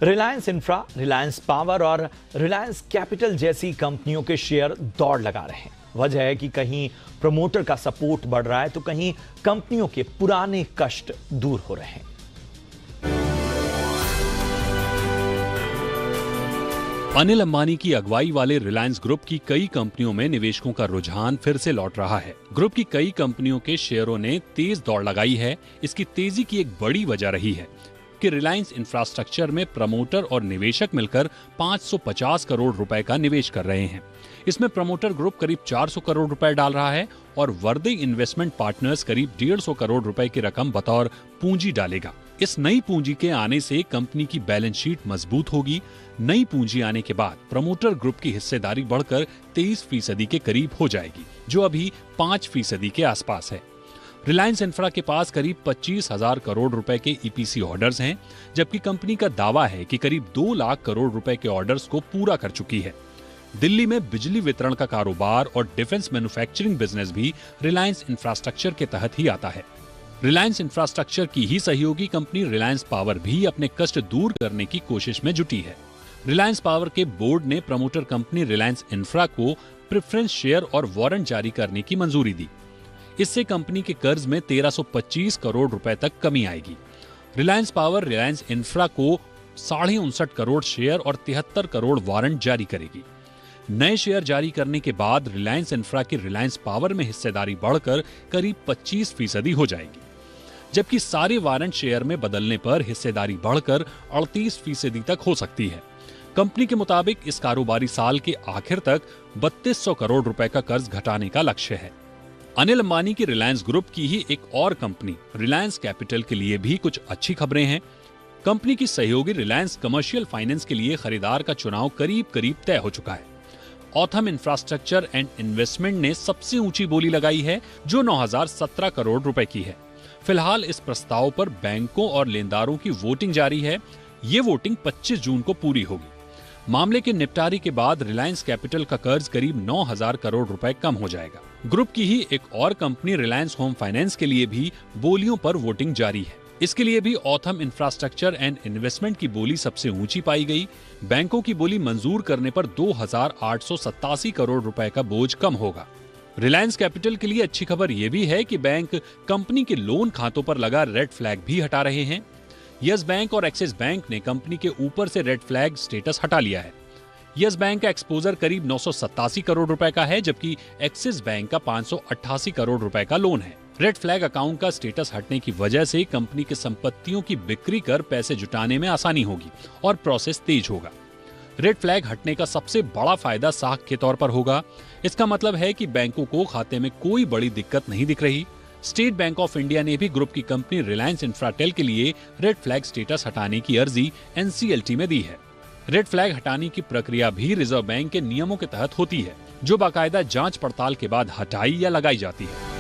Reliance infra, Reliance power और Reliance capital जैसी कंपनियों के शेयर दौड़ लगा रहे हैं। वजह है कि कहीं प्रमोटर का सपोर्ट बढ़ रहा है तो कहीं कंपनियों के पुराने कष्ट दूर हो रहे हैं। अनिल अंबानी की अगुवाई वाले रिलायंस ग्रुप की कई कंपनियों में निवेशकों का रुझान फिर से लौट रहा है। ग्रुप की कई कंपनियों के शेयरों ने तेज दौड़ लगाई है। इसकी तेजी की एक बड़ी वजह रही है कि रिलायंस इंफ्रास्ट्रक्चर में प्रमोटर और निवेशक मिलकर 550 करोड़ रुपए का निवेश कर रहे हैं। इसमें प्रमोटर ग्रुप करीब 400 करोड़ रुपए डाल रहा है और वर्दे इन्वेस्टमेंट पार्टनर्स करीब 150 करोड़ रुपए की रकम बतौर पूंजी डालेगा। इस नई पूंजी के आने से कंपनी की बैलेंस शीट मजबूत होगी। नई पूंजी आने के बाद प्रमोटर ग्रुप की हिस्सेदारी बढ़कर 23% के करीब हो जाएगी, जो अभी 5% के आसपास है। रिलायंस इंफ्रा के पास करीब 25,000 करोड़ रुपए के ईपीसी ऑर्डर्स हैं, जबकि कंपनी का दावा है कि करीब 2 लाख करोड़ रुपए के ऑर्डर्स को पूरा कर चुकी है। दिल्ली में बिजली वितरण का कारोबार और डिफेंस मैन्युफैक्चरिंग बिजनेस भी रिलायंस इंफ्रास्ट्रक्चर के तहत ही आता है। रिलायंस इंफ्रास्ट्रक्चर की ही सहयोगी कंपनी रिलायंस पावर भी अपने कष्ट दूर करने की कोशिश में जुटी है। रिलायंस पावर के बोर्ड ने प्रमोटर कंपनी रिलायंस इंफ्रा को प्रेफरेंस शेयर और वारंट जारी करने की मंजूरी दी। इससे कंपनी के कर्ज में 1325 करोड़ रुपए तक कमी आएगी। रिलायंस पावर रिलायंस इंफ्रा को 59.5 करोड़ शेयर और 73 करोड़ वारंट जारी करेगी। नए शेयर जारी करने के बाद रिलायंस इंफ्रा की रिलायंस पावर में हिस्सेदारी बढ़कर करीब 25% हो जाएगी, जबकि सारे वारंट शेयर में बदलने पर हिस्सेदारी बढ़कर 38% तक हो सकती है। कंपनी के मुताबिक इस कारोबारी साल के आखिर तक 3200 करोड़ रुपए का कर्ज घटाने का लक्ष्य है। अनिल अंबानी की रिलायंस ग्रुप की ही एक और कंपनी रिलायंस कैपिटल के लिए भी कुछ अच्छी खबरें हैं। कंपनी की सहयोगी रिलायंस कमर्शियल फाइनेंस के लिए खरीदार का चुनाव करीब करीब तय हो चुका है। ऑथम इंफ्रास्ट्रक्चर एंड इन्वेस्टमेंट ने सबसे ऊंची बोली लगाई है, जो 9,017 करोड़ रुपए की है। फिलहाल इस प्रस्ताव पर बैंकों और लेनदारों की वोटिंग जारी है। ये वोटिंग 25 जून को पूरी होगी। मामले के निपटारे के बाद रिलायंस कैपिटल का कर्ज करीब 9,000 करोड़ रुपए कम हो जाएगा। ग्रुप की ही एक और कंपनी रिलायंस होम फाइनेंस के लिए भी बोलियों पर वोटिंग जारी है। इसके लिए भी ऑथम इंफ्रास्ट्रक्चर एंड इन्वेस्टमेंट की बोली सबसे ऊंची पाई गई। बैंकों की बोली मंजूर करने पर 2,887 करोड़ रुपए का बोझ कम होगा। रिलायंस कैपिटल के लिए अच्छी खबर यह भी है कि बैंक कंपनी के लोन खातों पर लगा रेड फ्लैग भी हटा रहे हैं। यस बैंक और एक्सिस बैंक ने कंपनी के ऊपर से रेड फ्लैग स्टेटस हटा लिया है। यस बैंक का एक्सपोजर करीब 987 करोड़ रुपए का है, जबकि एक्सिस बैंक का 588 करोड़ रुपए का लोन है। रेड फ्लैग अकाउंट का स्टेटस हटने की वजह से कंपनी की संपत्तियों की बिक्री कर पैसे जुटाने में आसानी होगी और प्रोसेस तेज होगा। रेड फ्लैग हटने का सबसे बड़ा फायदा साख के तौर पर होगा। इसका मतलब है कि बैंकों को खाते में कोई बड़ी दिक्कत नहीं दिख रही। स्टेट बैंक ऑफ इंडिया ने भी ग्रुप की कंपनी रिलायंस इंफ्राटेल के लिए रेड फ्लैग स्टेटस हटाने की अर्जी एनसीएलटी में दी है। रेड फ्लैग हटाने की प्रक्रिया भी रिजर्व बैंक के नियमों के तहत होती है, जो बाकायदा जांच पड़ताल के बाद हटाई या लगाई जाती है।